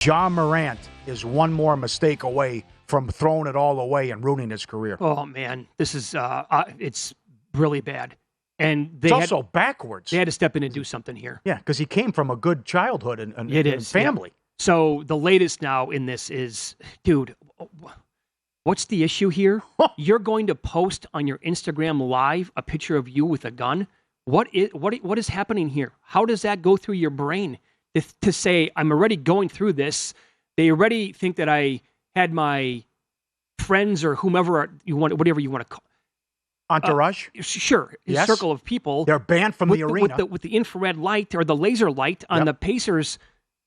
John Morant is one more mistake away from throwing it all away and ruining his career. Oh, man. This is, it's really bad. And it's also backwards. They had to step in and do something here. Yeah, because he came from a good childhood and family. Yeah. So the latest now in this is, dude, what's the issue here? You're going to post on your Instagram Live a picture of you with a gun? What is happening here? How does that go through your brain to say, I'm already going through this? They already think that I had my friends or whomever you want, whatever you want to call entourage? Sure. Yes. Circle of people. They're banned from the arena. With the infrared light or the laser light on the Pacers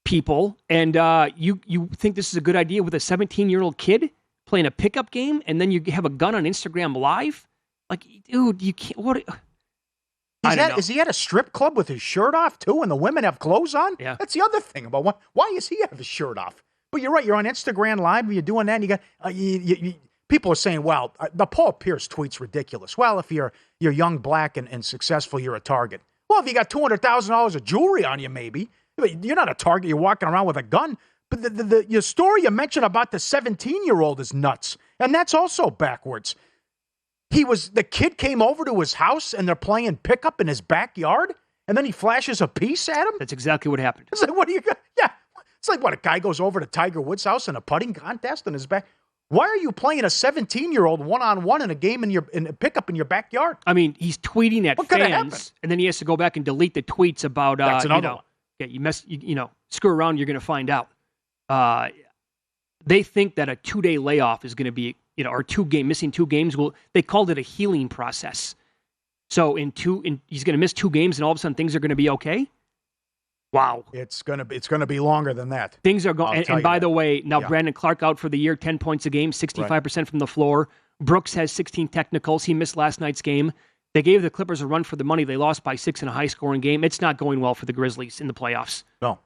people. And you think this is a good idea with a 17-year-old kid playing a pickup game, and then you have a gun on Instagram Live? Like, dude, you can't... What? Is he at a strip club with his shirt off, too, and the women have clothes on? Yeah. That's the other thing about why is he have his shirt off? But you're right. You're on Instagram Live, and you're doing that, and you got... people are saying, well, the Paul Pierce tweet's ridiculous. Well, if you're young, black, and successful, you're a target. Well, if you got $200,000 of jewelry on you, maybe. You're not a target. You're walking around with a gun. But your story you mentioned about the 17-year-old is nuts. And that's also backwards. The kid came over to his house, and they're playing pickup in his backyard, and then he flashes a piece at him? That's exactly what happened. It's like, what do you got? Yeah. It's like, what, a guy goes over to Tiger Woods' house in a putting contest in his back. Why are you playing a 17-year-old one-on-one in a game in a pickup in your backyard? I mean, he's tweeting at fans, and then he has to go back and delete the tweets about, That's another one. Yeah, screw around, you're going to find out. They think that a 2-day layoff is going to be, or missing 2 games. Well, they called it a healing process. So he's going to miss 2 games, and all of a sudden things are going to be okay. Wow. It's gonna be longer than that. Things are going. And by the way, now Brandon Clark out for the year, 10 points a game, 65% from the floor. Brooks has 16 technicals. He missed last night's game. They gave the Clippers a run for the money. They lost by 6 in a high-scoring game. It's not going well for the Grizzlies in the playoffs. No.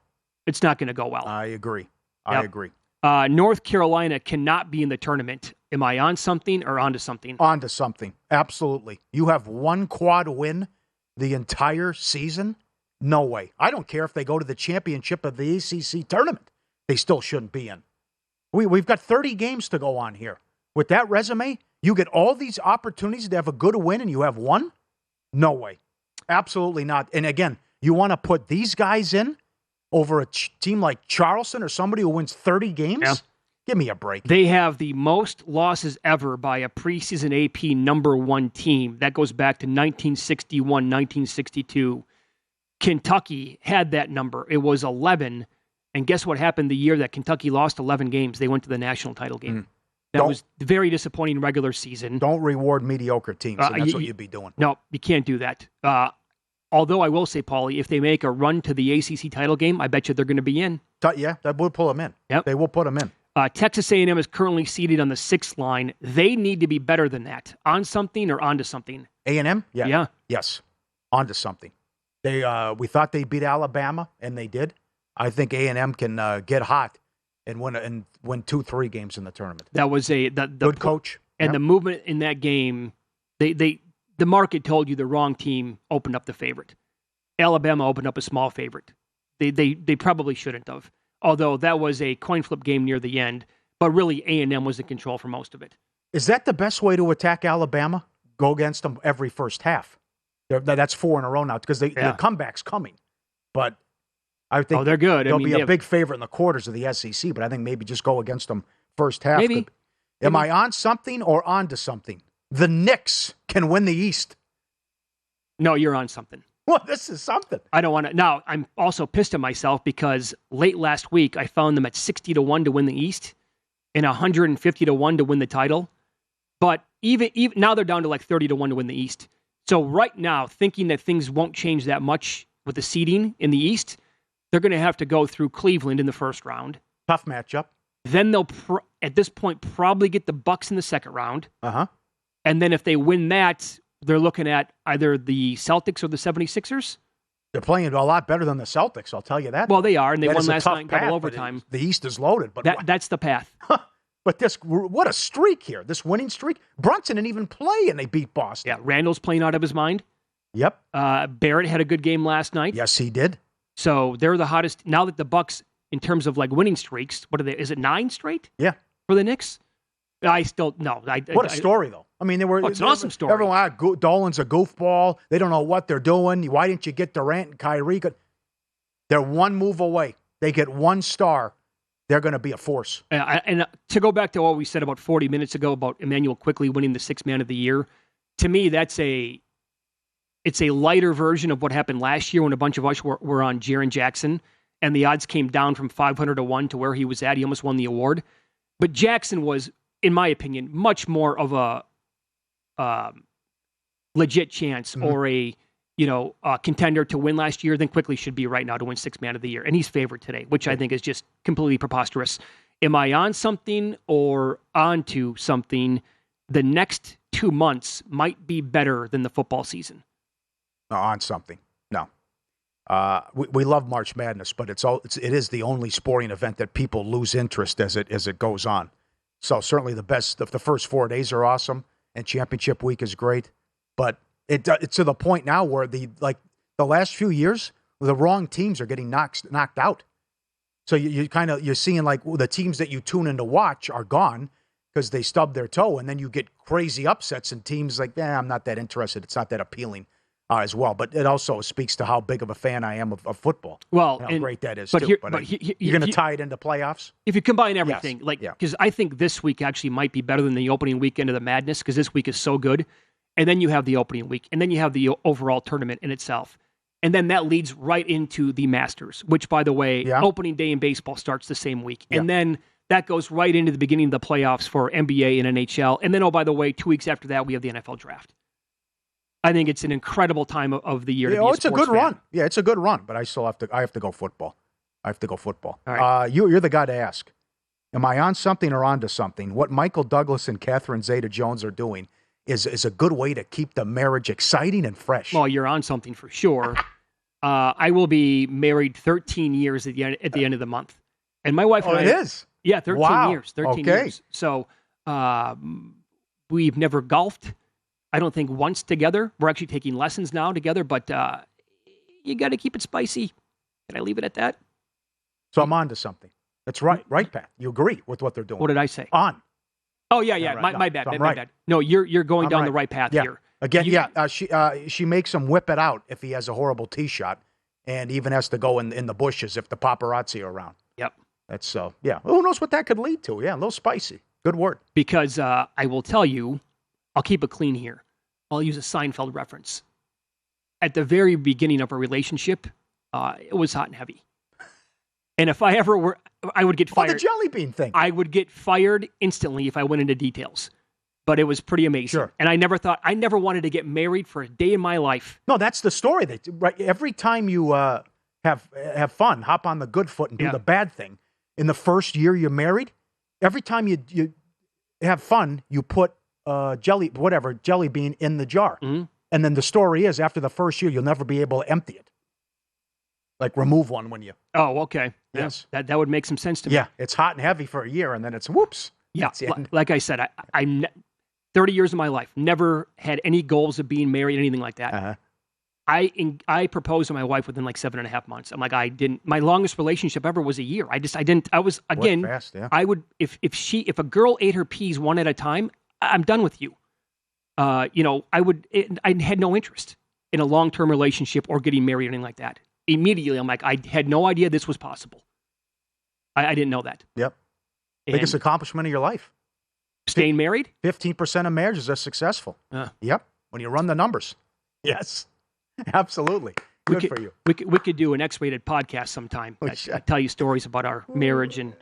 It's not going to go well. I agree. Yep. I agree. North Carolina cannot be in the tournament. Am I on something or onto something? Onto something. Absolutely. You have one quad win the entire season? No way. I don't care if they go to the championship of the ACC tournament. They still shouldn't be in. We've got 30 games to go on here. With that resume, you get all these opportunities to have a good win and you have one? No way. Absolutely not. And again, you want to put these guys in over a team like Charleston or somebody who wins 30 games? Yeah. Give me a break. They have the most losses ever by a preseason AP number 1 team. That goes back to 1961, 1962. Kentucky had that number. It was 11. And guess what happened the year that Kentucky lost 11 games? They went to the national title game. That was very disappointing regular season. Don't reward mediocre teams. And that's what you'd be doing. No, you can't do that. Although I will say, Pauly, if they make a run to the ACC title game, I bet you they're going to be in. Yeah, that will pull them in. Yep. They will put them in. Texas A&M is currently seated on the 6th line. They need to be better than that. On something or onto something? A&M? Yeah. Yes. Onto something. We thought they beat Alabama, and they did. I think A&M can get hot and win 2-3 games in the tournament. That was the good coach. And the movement in that game, the market told you the wrong team opened up the favorite. Alabama opened up a small favorite. They probably shouldn't have. Although that was a coin flip game near the end, but really A&M was in control for most of it. Is that the best way to attack Alabama? Go against them every first half. That's 4 in a row now because the comeback's coming. But I think they're good. They'll be a big favorite in the quarters of the SEC, but I think maybe just go against them first half. Maybe. Am I on something or onto something? The Knicks can win the East. No, you're on something. Well, this is something. I don't want to. Now, I'm also pissed at myself because late last week, I found them at 60-1 to win the East and 150-1 to win the title. But even now they're down to like 30-1 to win the East. So right now, thinking that things won't change that much with the seeding in the East, they're going to have to go through Cleveland in the first round. Tough matchup. Then they'll, at this point, probably get the Bucks in the second round. Uh-huh. And then if they win that, they're looking at either the Celtics or the 76ers. They're playing a lot better than the Celtics, I'll tell you that. Well, they are, and they won last night in double overtime. The East is loaded. But that's the path. But what a streak here, this winning streak. Brunson didn't even play, and they beat Boston. Yeah, Randall's playing out of his mind. Yep. Barrett had a good game last night. Yes, he did. So they're the hottest. Now that the Bucks in terms of like winning streaks. What are they? Is it 9 straight? Yeah. For the Knicks? I still no. What a story, though. I mean, it's an awesome story. Everyone, Dolan's a goofball. They don't know what they're doing. Why didn't you get Durant and Kyrie? They're one move away. They get one star. They're going to be a force. And to go back to what we said about 40 minutes ago about Emmanuel Quickley winning the Sixth Man of the Year, to me, it's a lighter version of what happened last year when a bunch of us were on Jaren Jackson, and the odds came down from 500 to 1 to where he was at. He almost won the award. But Jackson was, in my opinion, much more of a legit chance or a contender to win last year than Quickley should be right now to win Sixth Man of the Year. And he's favored today, which I think is just completely preposterous. Am I on something or onto something? The next 2 months might be better than the football season. On something. No. We love March Madness, but it is the only sporting event that people lose interest as it goes on. So certainly the first 4 days are awesome, and championship week is great, but it's to the point now where the last few years, the wrong teams are getting knocked out. So you're seeing like the teams that you tune in to watch are gone because they stubbed their toe, and then you get crazy upsets and teams like, I'm not that interested. It's not that appealing as well. But it also speaks to how big of a fan I am of football. Well, and how great that is, too. You're going to tie it into playoffs? If you combine everything, because I think this week actually might be better than the opening weekend of the Madness because this week is so good. And then you have the opening week, and then you have the overall tournament in itself. And then that leads right into the Masters, which, by the way, opening day in baseball starts the same week. And then that goes right into the beginning of the playoffs for NBA and NHL. And then, by the way, 2 weeks after that, we have the NFL draft. I think it's an incredible time of the year to be a sports fan. It's a good run. Yeah, it's a good run, but I have to go football. All right. You're the guy to ask. Am I on something or onto something? What Michael Douglas and Catherine Zeta-Jones are doing is a good way to keep the marriage exciting and fresh. Well, you're on something for sure. I will be married 13 years at the end of the month. And my wife and I... it is? Yeah, 13 years. 13 okay. years. So we've never golfed, I don't think, once together. We're actually taking lessons now together, but you got to keep it spicy. Can I leave it at that? So I'm on to something. That's right, Pat. You agree with what they're doing. What did I say? On. Oh, yeah. Right. My bad. My bad. No, you're going down the right path here. Again, she makes him whip it out if he has a horrible tee shot, and even has to go in the bushes if the paparazzi are around. Yep. That's who knows what that could lead to? Yeah, a little spicy. Good word. Because I will tell you, I'll keep it clean here. I'll use a Seinfeld reference. At the very beginning of a relationship, it was hot and heavy. And if I ever were, I would get fired. Oh, the jelly bean thing. I would get fired instantly if I went into details. But it was pretty amazing. Sure. And I never wanted to get married for a day in my life. No, that's the story. Every time you have fun, hop on the good foot and do the bad thing. In the first year you're married, every time you have fun, you put jelly bean in the jar. Mm-hmm. And then the story is, after the first year, you'll never be able to empty it. Like remove one when you... Oh, okay. Yes. Yeah, that would make some sense to me. Yeah, it's hot and heavy for a year, and then it's whoops. Yeah, like I said, I 30 years of my life, never had any goals of being married, anything like that. Uh-huh. I proposed to my wife within like 7.5 months. I'm like, my longest relationship ever was a year. I was, again, fast, yeah. I would, if a girl ate her peas one at a time, I'm done with you. I had no interest in a long-term relationship or getting married or anything like that. Immediately, I'm like, I had no idea this was possible. I didn't know that. Yep. Biggest accomplishment of your life. Staying married? 15% of marriages are successful. Yep. When you run the numbers. Yes. Absolutely. Good for you. We could do an X-rated podcast sometime. I tell you stories about our marriage, and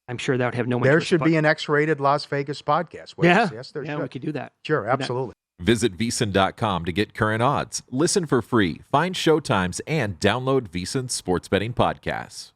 I'm sure that would have no interest. There should be an X-rated Las Vegas podcast. Yes, there should. We could do that. Sure, absolutely. Visit VSiN.com to get current odds, listen for free, find showtimes, and download VSiN sports betting podcasts.